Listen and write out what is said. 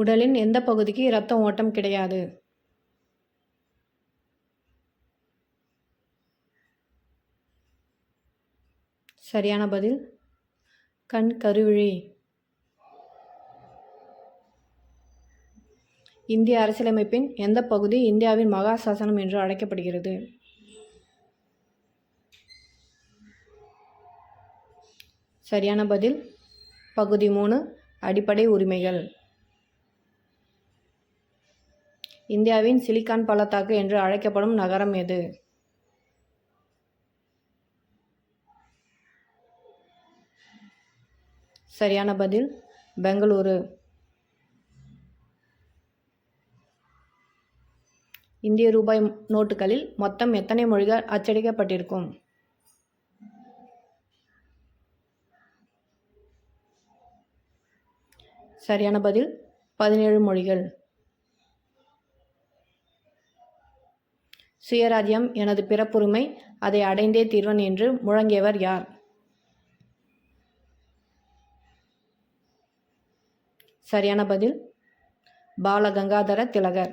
உடலின் எந்த பகுதிக்கு இரத்த ஓட்டம் கிடையாது? சரியான பதில் கண் கருவிழி. இந்திய அரசியலமைப்பின் எந்த பகுதி இந்தியாவின் மகா சாசனம் என்று அழைக்கப்படுகிறது? சரியான பதில் பகுதி 3 அடிப்படை உரிமைகள். இந்தியாவின் சிலிக்கான் பள்ளத்தாக்கு என்று அழைக்கப்படும் நகரம் எது? சரியான பதில் பெங்களூரு. இந்திய ரூபாய் நோட்டுகளில் மொத்தம் எத்தனை மொழிகள் அச்சடிக்கப்பட்டிருக்கும்? சரியான பதில் 17 மொழிகள். சுயராஜ்யம் எனது பிறப்புரிமை, அதை அடைந்தே தீர்வன் என்று முழங்கியவர் யார்? சரியான பதில் பாலகங்காதர திலகர்.